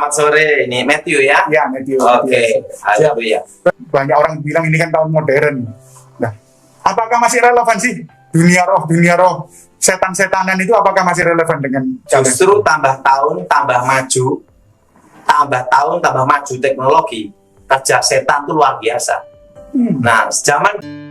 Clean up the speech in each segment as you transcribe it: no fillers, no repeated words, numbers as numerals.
Selamat sore, ini Matthew ya? Ya, Matthew. Oke, haleluya. Banyak orang bilang ini kan tahun modern. Nah, apakah masih relevan sih dunia roh, setan-setanan itu apakah masih relevan dengan Justru tambah tahun, tambah maju teknologi, kerja setan itu luar biasa. Nah, zaman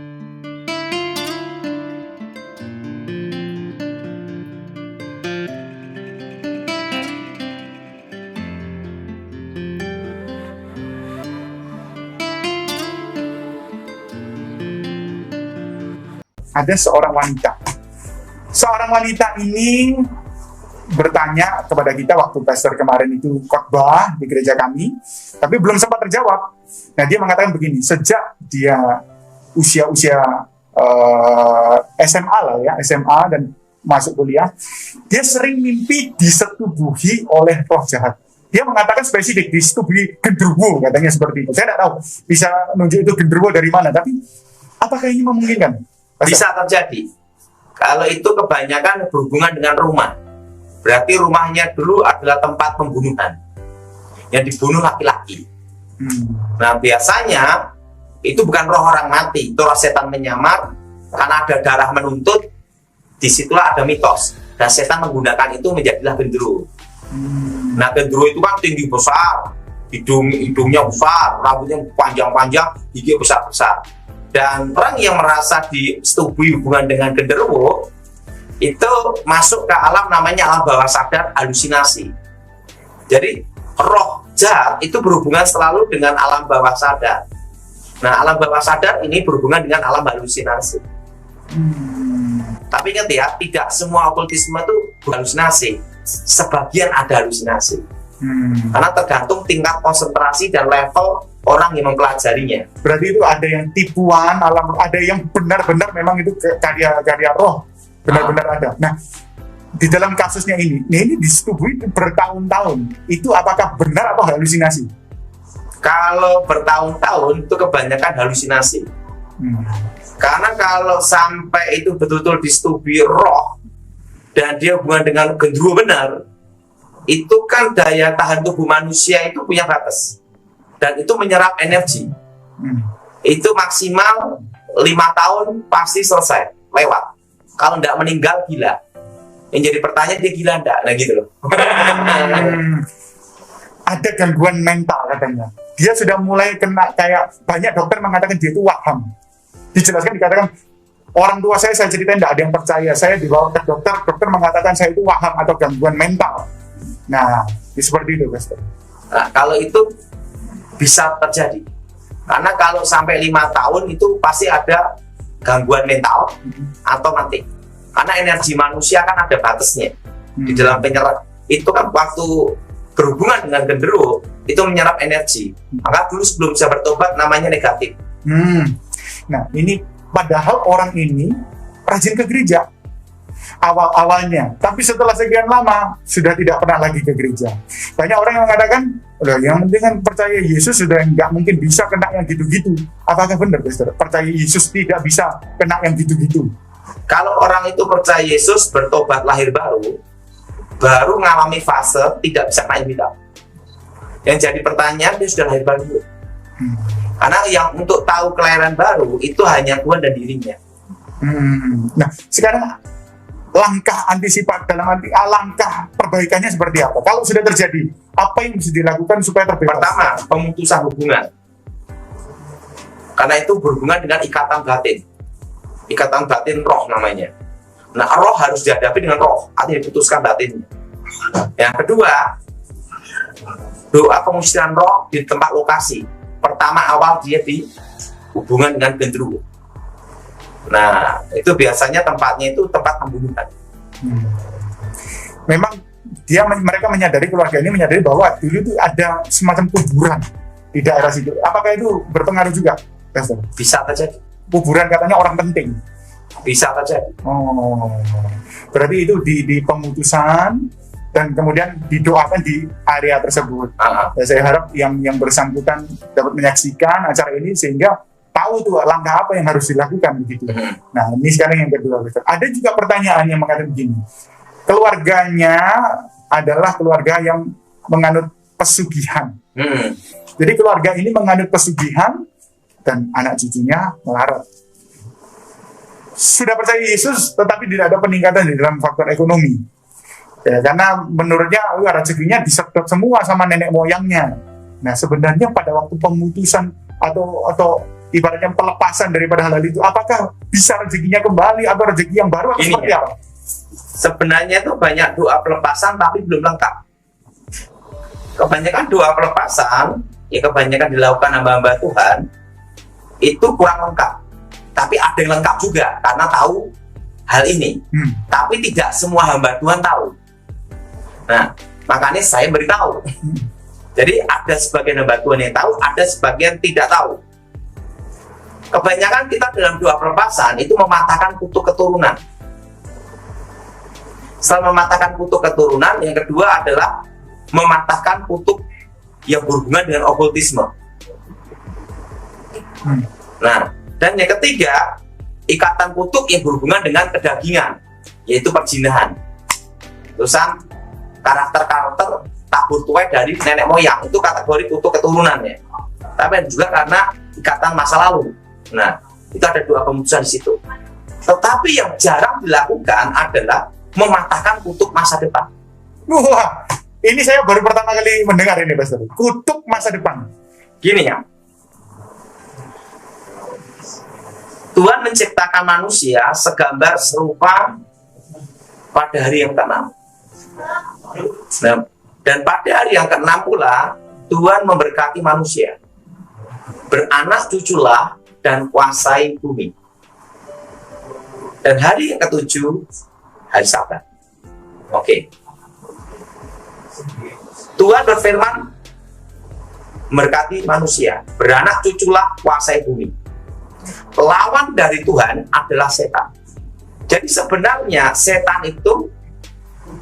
ada seorang wanita. Seorang wanita ini bertanya kepada kita waktu pastor kemarin itu khotbah di gereja kami, tapi belum sempat terjawab. Nah, dia mengatakan begini, sejak dia usia SMA lah ya, SMA dan masuk kuliah, dia sering mimpi disetubuhi oleh roh jahat. Dia mengatakan spesifik disetubuhi genderuwo, katanya seperti itu. Saya tidak tahu bisa menunjuk itu genderuwo dari mana, tapi apakah ini memungkinkan? bisa terjadi. Kalau itu kebanyakan berhubungan dengan rumah. Berarti rumahnya dulu adalah tempat pembunuhan. Yang dibunuh laki-laki. Nah, biasanya itu bukan roh orang mati, itu roh setan menyamar karena ada darah menuntut. Disitulah ada mitos. Dan setan menggunakan itu menjadilah genderuwo. Nah, genderuwo itu kan tinggi besar, hidungnya besar, rambutnya panjang-panjang, gigi besar-besar. Dan orang yang merasa disetubui hubungan dengan genderuwo itu masuk ke alam namanya alam bawah sadar, halusinasi. Jadi roh jahat itu berhubungan selalu dengan alam bawah sadar. Nah, alam bawah sadar ini berhubungan dengan alam halusinasi. Tapi ingat ya, tidak semua okultisme itu halusinasi. Sebagian ada halusinasi. Karena tergantung tingkat konsentrasi dan level orang yang mempelajarinya. Berarti itu ada yang tipuan alam, ada yang benar-benar memang itu karya roh, benar-benar ada. Nah, di dalam kasusnya ini disetubui bertahun-tahun. Itu apakah benar atau halusinasi? Kalau bertahun-tahun itu kebanyakan halusinasi. Karena kalau sampai itu betul-betul disetubui roh dan dia hubungan dengan genderuwo benar, itu kan daya tahan tubuh manusia itu punya batas. Dan itu menyerap energi. Itu maksimal 5 tahun pasti selesai, lewat. Kalau tidak meninggal, gila. Yang jadi pertanyaan, dia gila enggak? Nah gitu loh. Ada gangguan mental katanya. Dia sudah mulai kena, kayak banyak dokter mengatakan dia itu waham. Dijelaskan, dikatakan orang tua saya ceritain tidak ada yang percaya. Saya dibawa ke dokter mengatakan saya itu waham atau gangguan mental. Nah, seperti itu, Pastor. Nah, kalau itu bisa terjadi. Karena kalau sampai 5 tahun itu pasti ada gangguan mental atau mati. Karena energi manusia kan ada batasnya. Di dalam penyerap itu kan waktu berhubungan dengan genderuwo itu menyerap energi. Maka dulu sebelum bisa bertobat namanya negatif. Nah, ini padahal orang ini rajin ke gereja awal-awalnya, tapi setelah sekian lama sudah tidak pernah lagi ke gereja. Banyak orang yang mengatakan, udah yang penting kan percaya Yesus sudah nggak mungkin bisa kena yang gitu-gitu. Apakah benar, Pastor? Percaya Yesus tidak bisa kena yang gitu-gitu? Kalau orang itu percaya Yesus, bertobat lahir baru mengalami fase tidak bisa kena hitam. Yang jadi pertanyaan, dia sudah lahir baru. Karena yang untuk tahu kelahiran baru itu hanya Tuhan dan dirinya. Nah, sekarang langkah antisipat dalam arti langkah perbaikannya seperti apa? Kalau sudah terjadi, apa yang bisa dilakukan supaya terbebas? Pertama, pemutusan hubungan. Karena itu berhubungan dengan ikatan batin roh namanya. Nah, roh harus dihadapi dengan roh, artinya diputuskan batinnya. Yang kedua, doa pengusiran roh di tempat lokasi. Pertama awal dia di hubungan dengan genderuwo. Nah, itu biasanya tempatnya itu tempat pembunuhan. Memang mereka menyadari, keluarga ini menyadari bahwa dulu itu ada semacam kuburan di daerah situ. Apakah itu berpengaruh juga, Pastor? Bisa terjadi. Kuburan katanya orang penting. Bisa terjadi. Berarti itu di pemutusan dan kemudian didoakan di area tersebut. Saya harap yang bersangkutan dapat menyaksikan acara ini sehingga tahu tuh langkah apa yang harus dilakukan begitu. Nah, ini sekarang yang kedua, Pastor. Ada juga pertanyaan yang mengatakan begini. Keluarganya adalah keluarga yang menganut pesugihan. Hmm. Jadi keluarga ini menganut pesugihan dan anak cucunya melarat. Sudah percaya Yesus, tetapi tidak ada peningkatan di dalam faktor ekonomi. Ya, karena menurutnya rezekinya disedot semua sama nenek moyangnya. Nah, sebenarnya pada waktu pemutusan atau ibaratnya pelepasan daripada hal itu, apakah bisa rezekinya kembali atau rezeki yang baru atau seperti apa? Sebenarnya itu banyak doa pelepasan tapi belum lengkap. Kebanyakan doa pelepasan, ya kebanyakan dilakukan hamba-hamba Tuhan, itu kurang lengkap. Tapi ada yang lengkap juga, karena tahu hal ini. Tapi tidak semua hamba Tuhan tahu. Nah, makanya saya beritahu. Jadi ada sebagian hamba Tuhan yang tahu, ada sebagian tidak tahu. Kebanyakan kita dalam doa pelepasan itu mematahkan kutuk keturunan. Setelah mematahkan kutuk keturunan, yang kedua adalah mematahkan kutuk yang berhubungan dengan okultisme. Nah, dan yang ketiga, ikatan kutuk yang berhubungan dengan kedagingan, yaitu perzinahan. Terusan karakter-karakter tabur tuai dari nenek moyang, itu kategori kutuk keturunannya. Tapi juga karena ikatan masa lalu. Nah, itu ada dua pemutusan di situ. Tetapi yang jarang dilakukan adalah mematahkan kutuk masa depan. Wah, ini saya baru pertama kali mendengar ini, Pastor. Kutuk masa depan. Gini ya, Tuhan menciptakan manusia segambar serupa pada hari yang ke-6. Nah, dan pada hari yang ke-6 pula Tuhan memberkati manusia. Beranak cuculah dan kuasai bumi. Dan hari yang ke-7 hari Sabat. Oke. Tuhan berfirman memberkati manusia, beranak cuculah kuasai bumi. Lawan dari Tuhan adalah setan. Jadi sebenarnya setan itu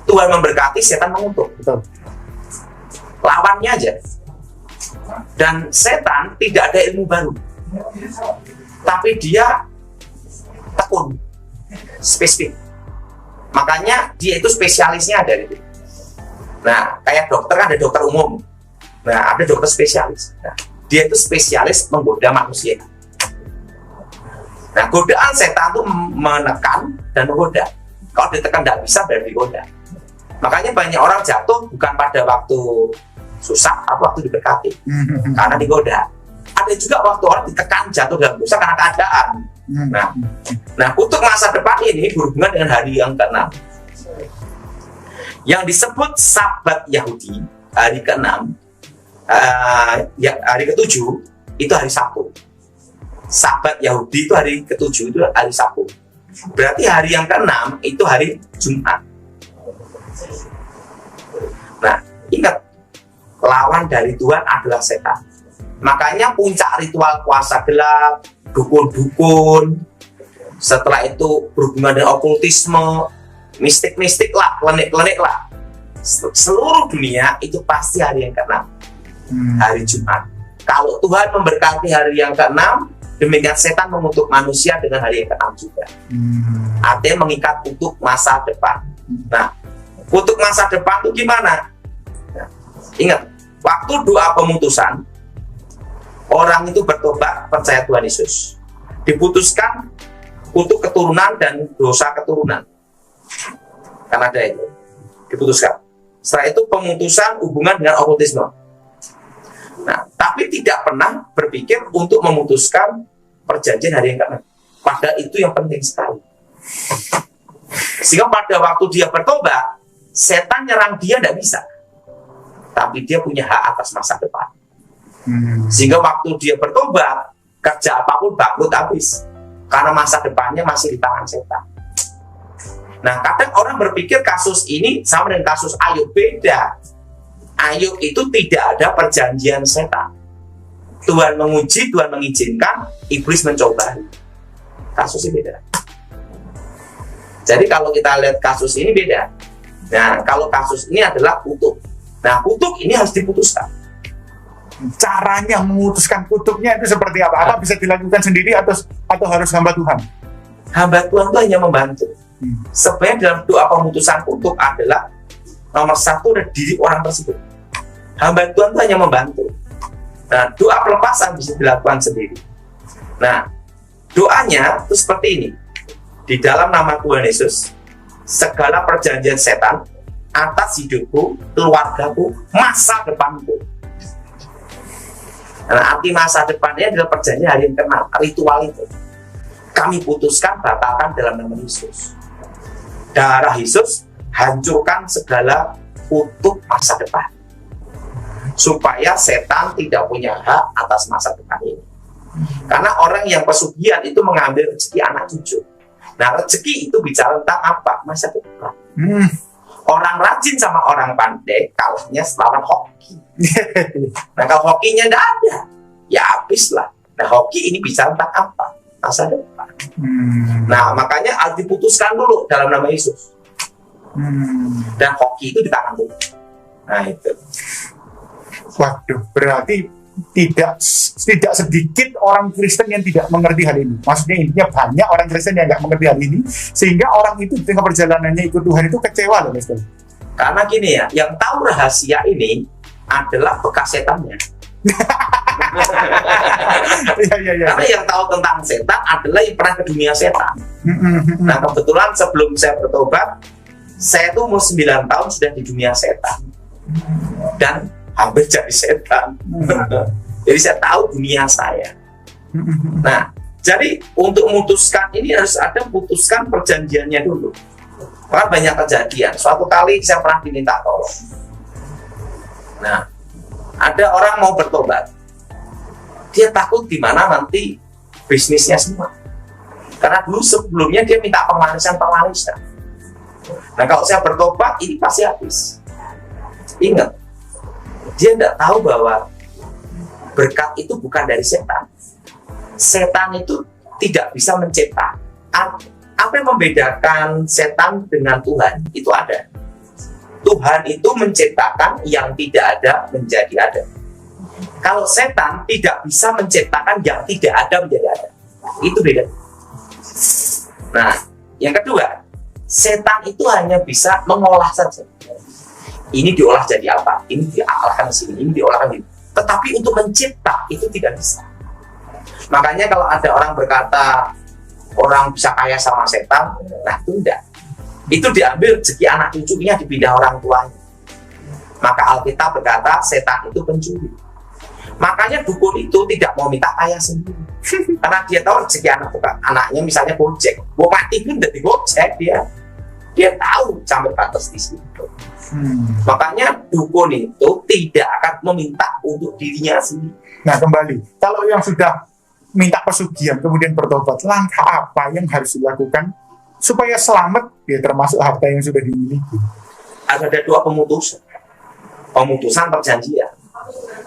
Tuhan memberkati, setan mengutuk. Betul. Lawannya aja. Dan setan tidak ada ilmu baru, tapi dia tekun, spesifik. Makanya dia itu spesialisnya ada gitu. Nah, kayak dokter kan ada dokter umum. Nah, ada dokter spesialis. Nah, dia itu spesialis menggoda manusia. Nah, godaan setan itu menekan dan menggoda. Kalau ditekan tidak bisa, berarti digoda. Makanya banyak orang jatuh bukan pada waktu susah atau waktu diberkati, karena digoda. Ada juga waktu orang ditekan jatuh dalam dosa karena keadaan. Nah, kutuk masa depan ini berhubungan dengan hari yang ke-6. Yang disebut Sabat Yahudi, hari ke-6, hari ke-7, itu hari Sabtu. Sabat Yahudi itu hari ke-7, itu hari Sabtu. Berarti hari yang ke-6 itu hari Jumat. Nah, ingat, lawan dari Tuhan adalah setan. Makanya puncak ritual puasa gelap, dukun-dukun, setelah itu berhubungan dengan okultisme, mistik-mistik lah, klenik-klenik lah. Seluruh dunia itu pasti hari yang ke-6, hari Jumat. Kalau Tuhan memberkati hari yang ke-6, demikian setan mengutuk manusia dengan hari yang ke-6 juga. Artinya mengikat kutuk masa depan. Nah, kutuk masa depan itu gimana? Nah, ingat, waktu doa pemutusan, orang itu bertobat percaya Tuhan Yesus, diputuskan kutuk keturunan dan dosa keturunan. Karena ada itu diputuskan. Setelah itu pemutusan hubungan dengan okultisme. Nah, tapi tidak pernah berpikir untuk memutuskan perjanjian hari yang ke-6. Padahal itu yang penting sekali. Sehingga pada waktu dia bertobat, setan nyerang dia tidak bisa. Tapi dia punya hak atas masa depan. Sehingga waktu dia bertobat, kerja apapun bangkrut habis. Karena masa depannya masih di tangan setan. Nah, kadang orang berpikir kasus ini sama dengan kasus Ayub, beda. Ayub itu tidak ada perjanjian setan. Tuhan menguji, Tuhan mengizinkan, iblis mencoba. Kasusnya beda. Jadi kalau kita lihat kasus ini beda. Nah, kalau kasus ini adalah kutuk. Nah, kutuk ini harus diputuskan. Caranya memutuskan kutuknya itu seperti apa? Apa bisa dilakukan sendiri atau harus hamba Tuhan? Hamba Tuhan itu hanya membantu. Sebenarnya dalam doa pemutusan kutuk adalah nomor satu dari diri orang tersebut. Hamba Tuhan itu hanya membantu. Nah, doa pelepasan bisa dilakukan sendiri. Nah, doanya itu seperti ini. Di dalam nama Tuhan Yesus, segala perjanjian setan atas hidupku, keluargaku, masa depanku. Nah, arti masa depannya adalah perjanjian hari yang kenal, ritual itu. Kami putuskan, batalkan dalam nama Yesus. Darah Yesus hancurkan segala kutuk masa depan, supaya setan tidak punya hak atas masa depan ini. Karena orang yang pesugihan itu mengambil rezeki anak cucu. Nah, rezeki itu bicara tentang apa? Masa depan. Orang rajin sama orang pandai kalahnya lawan hoki. Nah, kalau hokinya tidak ada, ya habislah. Nah, hoki ini bicara tentang apa? Masa depan. Nah, makanya harus diputuskan dulu dalam nama Yesus. Dan hoki itu di tangan Tuhan. Nah, itu. Waduh, berarti tidak sedikit orang Kristen yang tidak mengerti hal ini. Maksudnya intinya banyak orang Kristen yang nggak mengerti hal ini, sehingga orang itu dengan perjalanannya ikut Tuhan itu kecewa loh, Mas. Karena gini ya, yang tahu rahasia ini adalah bekas setannya. Karena yang tahu tentang setan adalah yang pernah ke dunia setan. Nah, kebetulan sebelum saya bertobat, saya tuh umur 9 tahun sudah di dunia setan dan hampir jadi setan. Jadi saya tahu dunia saya. Nah, jadi untuk memutuskan ini harus ada memutuskan perjanjiannya dulu. Karena banyak kejadian. Suatu kali saya pernah diminta tolong. Nah, ada orang mau bertobat. Dia takut gimana nanti bisnisnya semua. Karena dulu sebelumnya dia minta pemarisan. Nah, kalau saya bertobat ini pasti habis. Ingat, dia tidak tahu bahwa berkat itu bukan dari setan. Setan itu tidak bisa mencetak. Apa yang membedakan setan dengan Tuhan? Itu ada. Tuhan itu menciptakan yang tidak ada menjadi ada. Kalau setan tidak bisa menciptakan yang tidak ada menjadi ada. Itu beda. Nah, yang kedua, setan itu hanya bisa mengolah saja. Ini diolah jadi apa? Ini diolahkan sini, ini diolahkan ini. Tetapi untuk mencipta itu tidak bisa. Makanya kalau ada orang berkata orang bisa kaya sama setan, nah itu enggak. Itu diambil rezeki anak cucunya dipindah orang tuanya. Maka Alkitab berkata setan itu pencuri. Makanya dukun itu tidak mau minta kaya sendiri. Karena dia tahu rezeki anaknya misalnya Gojek, mau mati pun dari Gojek dia tahu sampai batas di situ. Makanya dukun itu tidak akan meminta untuk dirinya sendiri. Nah, kembali, kalau yang sudah minta pesugihan kemudian bertobat, langkah apa yang harus dilakukan supaya selamat, ya termasuk harta yang sudah dimiliki? Ada dua pemutusan perjanjian.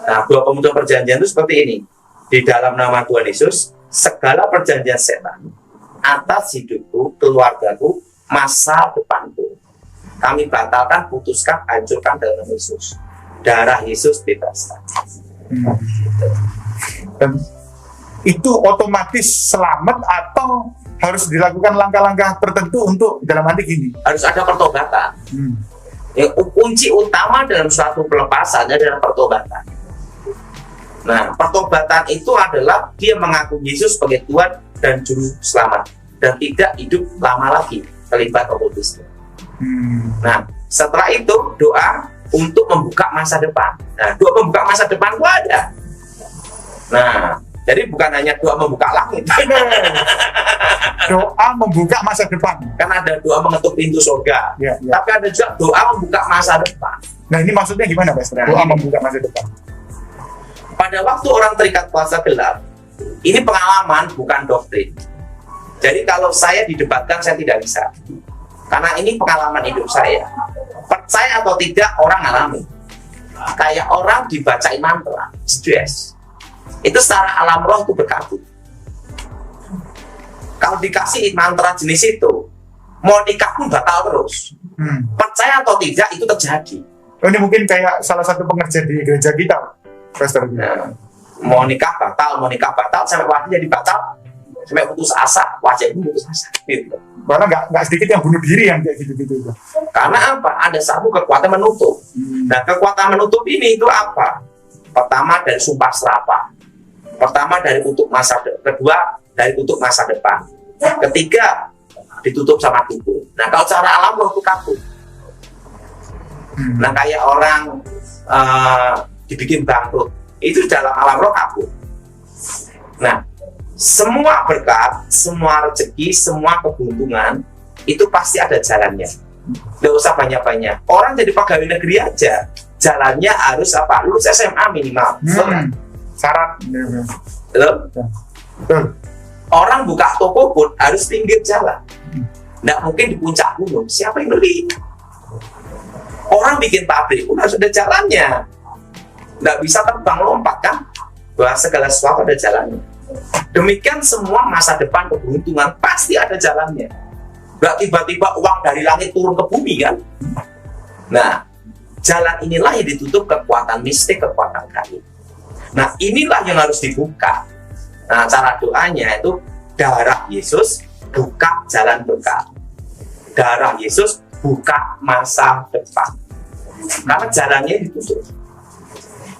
Nah, dua pemutusan perjanjian itu seperti ini. Di dalam nama Tuhan Yesus, segala perjanjian setan atas hidupku, keluargaku, masa depanku, kami batalkan, putuskan, hancurkan dalam nama Yesus. Darah Yesus bebaskan. Dan itu otomatis selamat atau harus dilakukan langkah-langkah tertentu untuk dalam arti gini? Harus ada pertobatan. Ya, kunci utama dalam suatu pelepasan adalah pertobatan. Nah, pertobatan itu adalah dia mengaku Yesus sebagai Tuhan dan Juru Selamat dan tidak hidup lama lagi terlibat okultisme. Nah, setelah itu doa untuk membuka masa depan. Nah, doa membuka masa depan itu ada. Nah, jadi bukan hanya doa membuka langit. Doa membuka masa depan. Kan ada doa mengetuk pintu surga. Ya. Tapi ada juga doa membuka masa depan. Nah, ini maksudnya gimana, Pak? Doa membuka masa depan. Pada waktu orang terikat kuasa gelap, ini pengalaman bukan doktrin. Jadi kalau saya didebatkan saya tidak bisa. Karena ini pengalaman hidup saya. Percaya atau tidak orang alami. Kayak orang dibacain mantra, stres. Itu secara alam roh itu berkabut. Kalau dikasih mantra jenis itu, mau nikah pun batal terus. Percaya atau tidak itu terjadi. Oh, ini mungkin kayak salah satu pengerja di gereja kita, Pastor. Nah, mau nikah batal, sampai waktu jadi batal sampai putus asa, wajah itu putus asa. Gitu. Karena nggak sedikit yang bunuh diri yang kayak gitu-gitu. Karena apa? Ada satu kekuatan menutup. Nah, kekuatan menutup ini itu apa? Pertama dari sumpah serapah. Pertama dari untuk masa kedua dari untuk masa depan. Ketiga ditutup sama tubuh. Nah, kalau cara alam roh itu kabur. Nah, kayak orang dibikin bangkrut, itu dalam alam roh kabur. Nah, semua berkat, semua rezeki, semua keberuntungan itu pasti ada jalannya. Nggak usah banyak-banyak. Orang jadi pegawai negeri aja, jalannya harus apa? Lulus SMA minimal. Syarat. Betul? Orang buka toko pun harus pinggir jalan. Nggak mungkin di puncak gunung. Siapa yang beli? Orang bikin pabrik pun harus ada jalannya. Nggak bisa terbang lompat kan? Bahwa segala sesuatu ada jalannya. Demikian semua masa depan keberuntungan pasti ada jalannya. Nggak tiba-tiba uang dari langit turun ke bumi kan? Nah, jalan inilah yang ditutup kekuatan mistik, kekuatan gaib. Nah, inilah yang harus dibuka. Nah, cara doanya itu darah Yesus buka jalan berkah. Darah Yesus buka masa depan. Karena jalannya ditutup.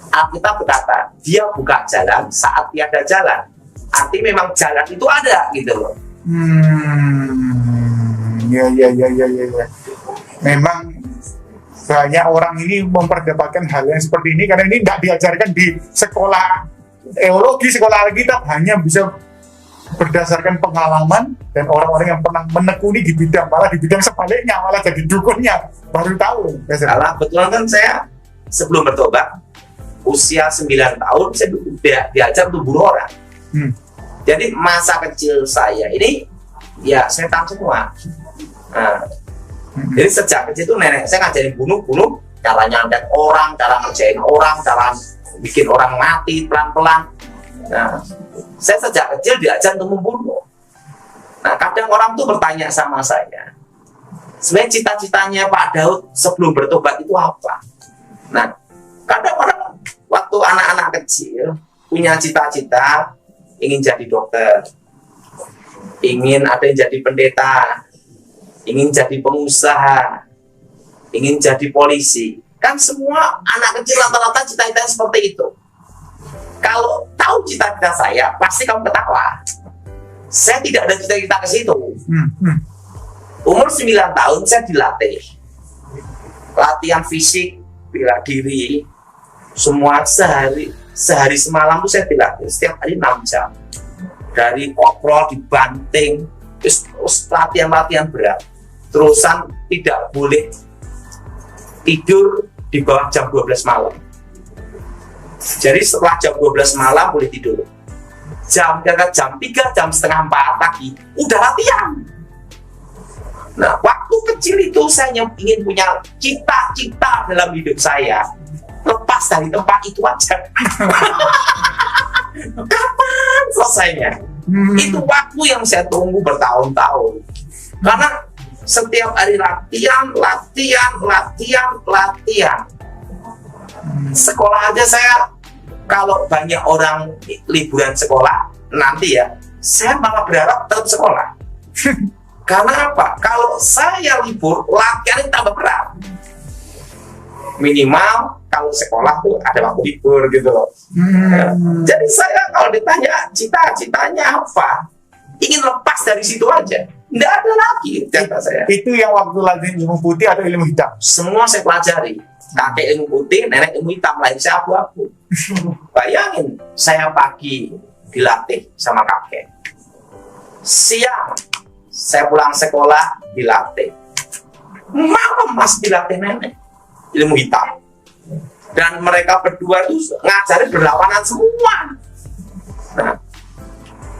Alkitab berkata, dia buka jalan saat tiada jalan. Arti memang jalan itu ada gitu loh. Ya. Memang banyak orang ini memperdapatkan hal yang seperti ini karena ini tidak diajarkan di sekolah teologi, sekolah Alkitab, hanya bisa berdasarkan pengalaman dan orang-orang yang pernah menekuni di bidang, malah di bidang sebaliknya, malah jadi dukunnya baru tahu. Kalau kebetulan kan saya sebelum bertobat usia 9 tahun saya diajar untuk bunuh orang. Jadi masa kecil saya ini ya setan semua. Nah, jadi sejak kecil itu nenek saya ngajarin bunuh, cara nyantet orang, cara ngerjain orang, cara bikin orang mati pelan-pelan. Nah, saya sejak kecil diajar untuk membunuh. Nah, kadang orang tuh bertanya sama saya, sebenarnya cita-citanya Pak Daud sebelum bertobat itu apa? Nah, kadang orang waktu anak-anak kecil punya cita-cita ingin jadi dokter, ingin ada yang jadi pendeta, ingin jadi pengusaha, ingin jadi polisi. Kan semua anak kecil rata-rata cita-cita seperti itu. Kalau tahu cita-cita saya, pasti kamu ketawa. Saya tidak ada cita-cita ke situ. Umur 9 tahun saya dilatih. Latihan fisik, bela diri, semua sehari semalam tuh saya dilatih. Setiap hari 6 jam. Dari koprol, dibanting, terus latihan berat. Terusan tidak boleh tidur di bawah jam 12 malam. Jadi setelah jam 12 malam boleh tidur. Jam 3, jam setengah 4 pagi udah latihan. Nah, waktu kecil itu saya ingin punya cita-cita dalam hidup saya. Lepas dari tempat itu aja. Kapan selesainya? Itu waktu yang saya tunggu bertahun-tahun. Karena setiap hari latihan. Sekolah aja saya, kalau banyak orang liburan sekolah nanti ya, saya malah berharap tetap sekolah. Karena apa? Kalau saya libur, latihan tambah berat. Minimal kalau sekolah tuh ada waktu libur gitu loh. Jadi saya kalau ditanya cita-citanya apa, ingin lepas dari situ aja. Nggak ada lagi cita saya. Itu yang waktu latihan ilmu putih atau ilmu hitam? Semua saya pelajari. Kakek ilmu putih, nenek ilmu hitam, lain saya abu-abu. Bayangin, saya pagi dilatih sama kakek. Siang, saya pulang sekolah dilatih. Malam masih dilatih nenek, ilmu hitam. Dan mereka berdua itu ngajarin berlawanan semua. Nah,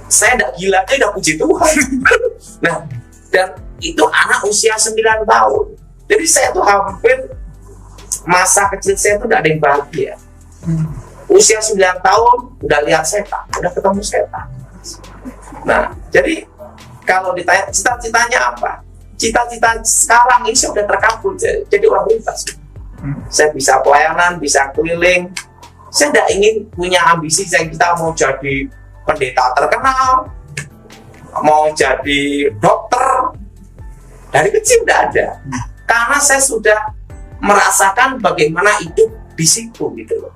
saya tidak gila, saya udah puji Tuhan. Nah, dan itu anak usia 9 tahun. Jadi saya tuh hampir masa kecil saya tuh tidak ada yang bahagia. Usia 9 tahun udah lihat setan, udah ketemu setan. Nah, jadi kalau ditanya cita-citanya apa? Cita-cita sekarang ini saya udah terkabul jadi orang bebas. Saya bisa pelayanan, bisa keliling. Saya tidak ingin punya ambisi, kita mau jadi pendeta terkenal, mau jadi dokter, dari kecil tidak ada. Karena saya sudah merasakan bagaimana hidup di situ gitu loh.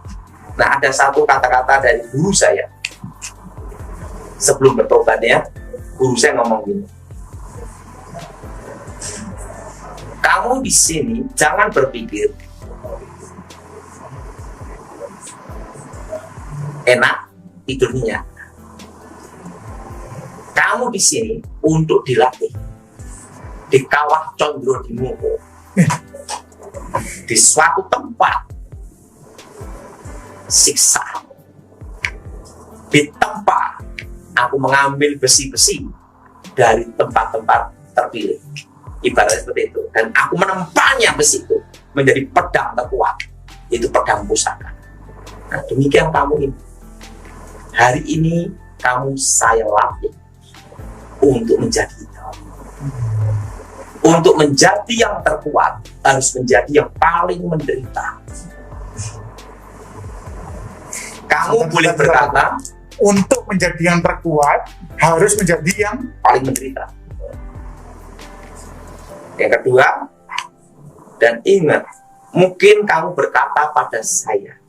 Nah, ada satu kata-kata dari guru saya sebelum bertobat ya, guru saya ngomong gini, kamu di sini jangan berpikir enak tidur nyenyak. Kamu di sini untuk dilatih di kawah Condro di Moko, di suatu tempat siksa, di tempat aku mengambil besi-besi dari tempat-tempat terpilih, ibaratnya seperti itu, dan aku menempahnya besi itu menjadi pedang terkuat, itu pedang pusaka. Nah, demikian kamu ini. Hari ini kamu saya latih untuk menjadi itu. Untuk menjadi yang terkuat harus menjadi yang paling menderita. Kamu boleh berkata, untuk menjadi yang terkuat harus menjadi yang paling menderita. Yang kedua, dan ingat, mungkin kamu berkata pada saya,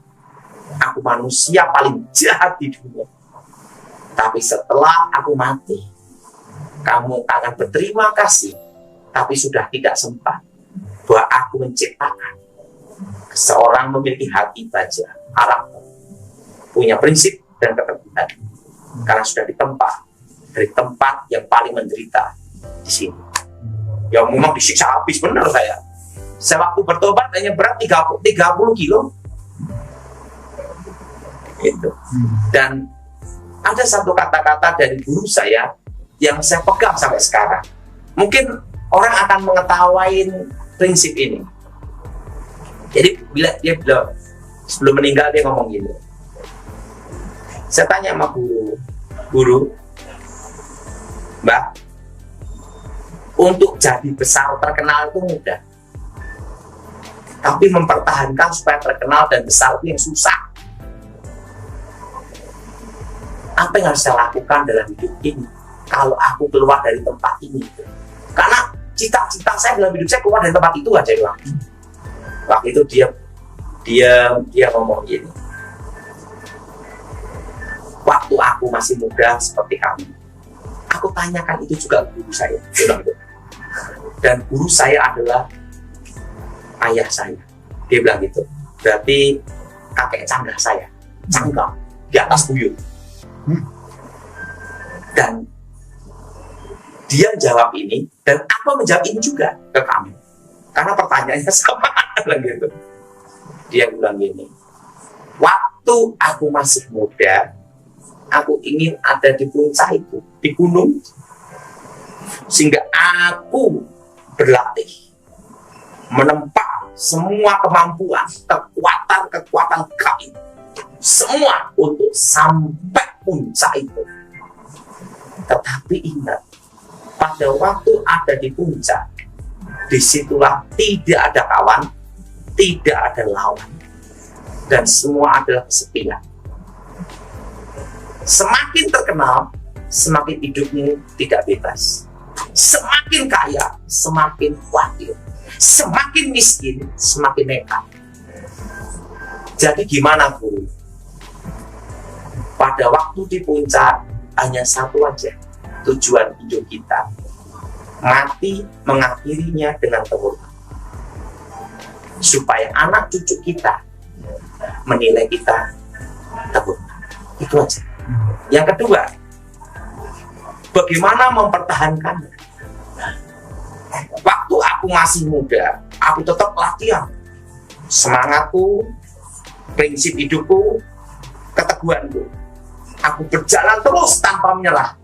aku manusia paling jahat di dunia. Tapi setelah aku mati, kamu akan berterima kasih, tapi sudah tidak sempat bahwa aku menciptakan seorang memiliki hati baja, karakter, punya prinsip dan keteguhan, karena sudah ditempa dari tempat yang paling menderita di sini. Ya memang disiksa habis benar saya. Saya waktu bertobat hanya berat 30 kilo. Itu. Dan ada satu kata-kata dari guru saya yang saya pegang sampai sekarang. Mungkin orang akan mengetawain prinsip ini. Jadi bila dia bilang sebelum meninggal dia ngomong gini. Saya tanya sama guru, Mbak, untuk jadi besar terkenal itu mudah, tapi mempertahankan supaya terkenal dan besar itu yang susah. Apa yang harus saya lakukan dalam hidup ini kalau aku keluar dari tempat ini? Karena cita-cita saya dalam hidup saya keluar dari tempat itu aja bilang. Waktu itu dia ngomong gini, waktu aku masih muda seperti kamu, aku tanyakan itu juga ke guru saya. Dan guru saya adalah ayah saya. Dia bilang gitu. Berarti kakek canggah saya, canggah di atas buyut. Dan dia jawab ini, dan aku menjawab ini juga ke kamu, karena pertanyaannya sama gitu. Dia bilang gini, waktu aku masih muda, aku ingin ada di puncak itu, di gunung, sehingga aku berlatih menempa semua kemampuan, kekuatan kami, semua untuk sampai puncak itu. Tetapi ingat, pada waktu ada di puncak, disitulah tidak ada kawan, tidak ada lawan, dan semua adalah kesepian. Semakin terkenal, semakin hidupmu tidak bebas. Semakin kaya, semakin khawatir. Semakin miskin, semakin nekat. Jadi gimana, guru? Pada waktu di puncak, hanya satu aja tujuan hidup kita, mati mengakhirinya dengan terhormat, supaya anak cucu kita menilai kita terhormat. Itu aja. Yang kedua, bagaimana mempertahankannya? Waktu aku masih muda, aku tetap latihan. Semangatku, prinsip hidupku, keteguhanku. Aku berjalan terus tanpa menyerah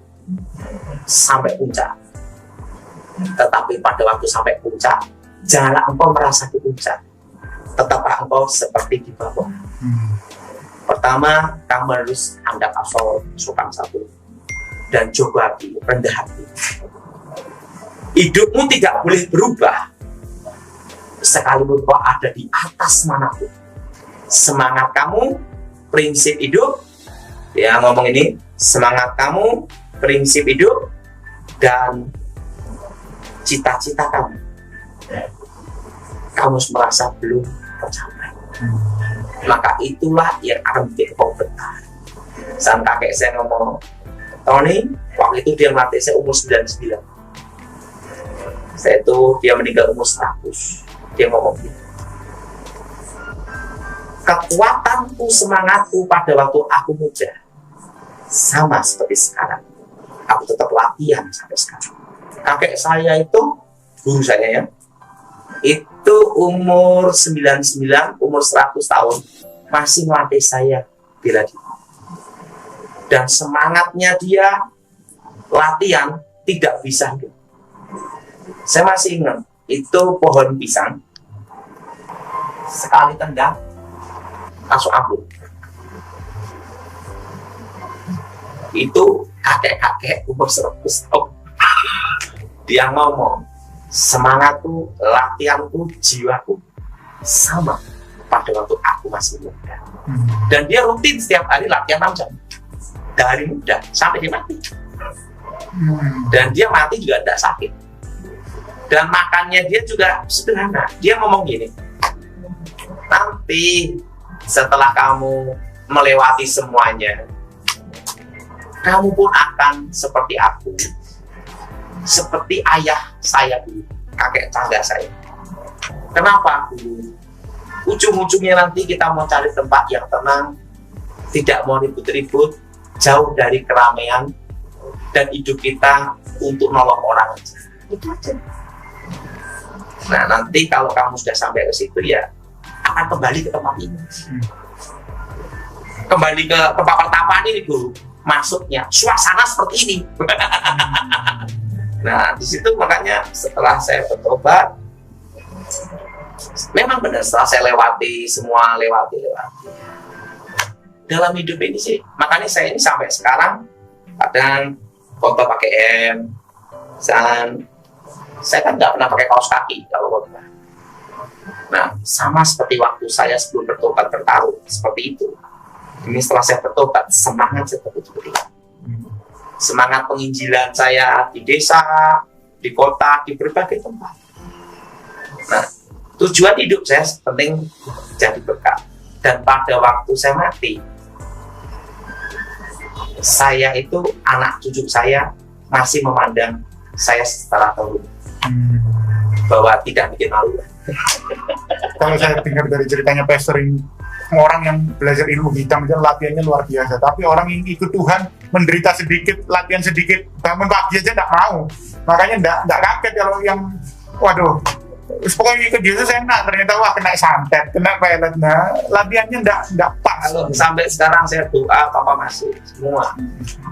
sampai puncak. Tetapi pada waktu sampai puncak, janganlah engkau merasa di puncak, tetaplah engkau seperti di bawah. Pertama, kamu harus andap asal sukan satu dan coba hati, rendah hati. Hidupmu tidak boleh berubah sekalipun kau ada di atas manapun. Semangat kamu, prinsip hidup, dia ngomong ini, semangat kamu, prinsip hidup, dan cita-cita kamu merasa belum tercapai, maka itulah yang akan bikin kau betah. Sang kakek saya ngomong, Tony, waktu itu dia mati saya umur 99. Saya itu dia meninggal umur 100. Dia ngomong gitu. Kekuatanku, semangatku pada waktu aku muda sama seperti sekarang. Aku tetap latihan sampai sekarang. Kakek saya itu, guru saya ya, itu umur 99, umur 100 tahun masih melatih saya bela diri. Dan semangatnya dia latihan tidak bisa hidup. Saya masih ingat, itu pohon pisang sekali tendang langsung ambruk. Itu kakek-kakek umur 100 tahun. Dia ngomong, semangatku, latihanku, jiwaku sama pada waktu aku masih muda. Dan dia rutin setiap hari latihan 6 jam dari muda sampai dia mati. Dan dia mati juga tidak sakit. Dan makannya dia juga sederhana. Dia ngomong gini, nanti setelah kamu melewati semuanya, kamu pun akan seperti aku, seperti ayah saya dulu, kakek tangga saya. Kenapa dulu? Ujung-ujungnya nanti kita mau cari tempat yang tenang, tidak mau ribut-ribut, jauh dari keramaian, dan hidup kita untuk nolong orang. Itu aja. Nah, nanti kalau kamu sudah sampai ke situ ya akan kembali ke tempat ini. Kembali ke tempat pertapaan ini dulu. Maksudnya suasana seperti ini. Nah, di situ makanya setelah saya bertobat, memang benar setelah saya lewati semua, lewati. Dalam hidup ini sih, makanya saya ini sampai sekarang kadang foto pakai M, dan saya kan nggak pernah pakai kaos kaki kalau khotbah. Nah, sama seperti waktu saya sebelum bertobat bertaruh seperti itu. Ini setelah saya bertobat, semangat saya seperti itu. Semangat penginjilan saya di desa, di kota, di berbagai tempat. Nah, tujuan hidup saya penting jadi berkat. Dan pada waktu saya mati, saya itu, anak cucu saya masih memandang saya setelah tahun bahwa tidak bikin malu. Kalau saya dengar dari ceritanya pastor ini, orang yang belajar ilmu hitam itu latihannya luar biasa, tapi orang yang ikut Tuhan menderita sedikit, latihan sedikit, bangun pagi aja tidak mau. Makanya tidak kaget kalau yang waduh, pokoknya ikut Yesus enak, ternyata wah kena santet, kena pelet. Nah, latihannya tidak pas. Kalau sampai sekarang saya doa Papa masuk semua,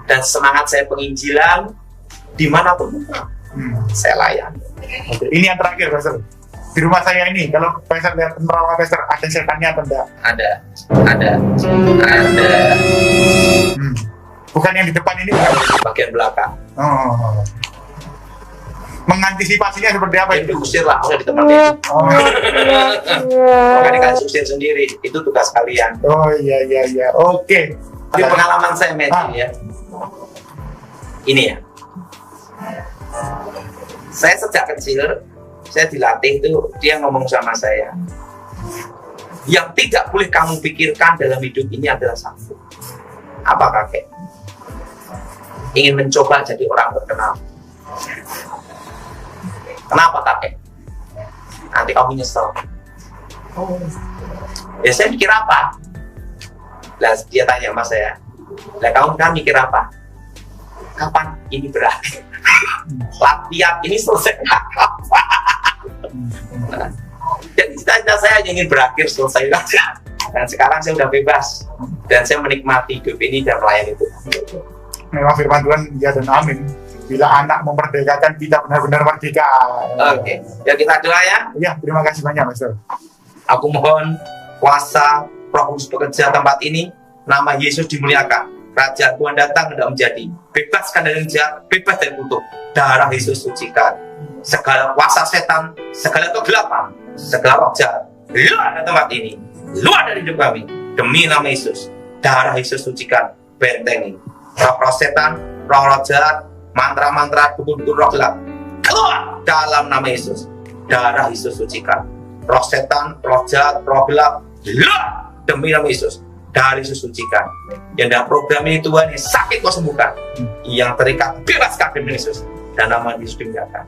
dan semangat saya penginjilan dimanapun saya layani. Oke. Ini yang terakhir, Pastor. Di rumah saya ini, kalau Pastor lihat penerawang Pastor, ada setannya atau enggak? Ada. Bukan yang di depan ini, bukan? Bagian belakang. Oh. Mengantisipasinya seperti apa itu? Diusir lah, udah ditemani. Makanya dikasih usir sendiri, itu tugas kalian. Oh iya. Oke. Ini pengalaman saya ya. Ini ya. Saya sejak kecil, saya dilatih itu, dia ngomong sama saya, yang tidak boleh kamu pikirkan dalam hidup ini adalah satu. Apa kakek? Ingin mencoba jadi orang terkenal. Kenapa kakek? Nanti kamu nyesel. Ya saya mikir apa? Lah dia tanya sama saya, lah kamu kan mikir apa? Kapan ini berakhir? Latihan ini selesai kapan? Nah, jadi cita-cita saya hanya ingin berakhir, selesai saja. Dan sekarang saya sudah bebas dan saya menikmati hidup ini dan melayani itu. Memang firman Tuhan ya dan amin. Bila anak memerdekakan, kita benar-benar merdeka. Oke, ya kita doa ya. Ya, terima kasih banyak, Pastor. Aku mohon kuasa Roh Kudus bekerja tempat ini, nama Yesus dimuliakan. Kerajaan Tuhan datang hendak menjadi. Bebaskan dari jahat, bebas dari kutuk. Darah Yesus sucikan. Segala kuasa setan, segala kegelapan, segala roh jahat, keluar dari tempat ini, keluar dari hidup kami. Demi nama Yesus, darah Yesus sucikan, bentengi roh setan, roh jahat, mantra-mantra dukun-dukun roh gelap, keluar dalam nama Yesus. Darah Yesus sucikan roh setan, roh jahat, roh gelap, keluar demi nama Yesus. Dari Yesus sucikan. Yang dalam program ini Tuhan, yang sakit kau sembuhkan, yang terikat bebaskan demi Yesus, dan nama Yesus dimuliakan.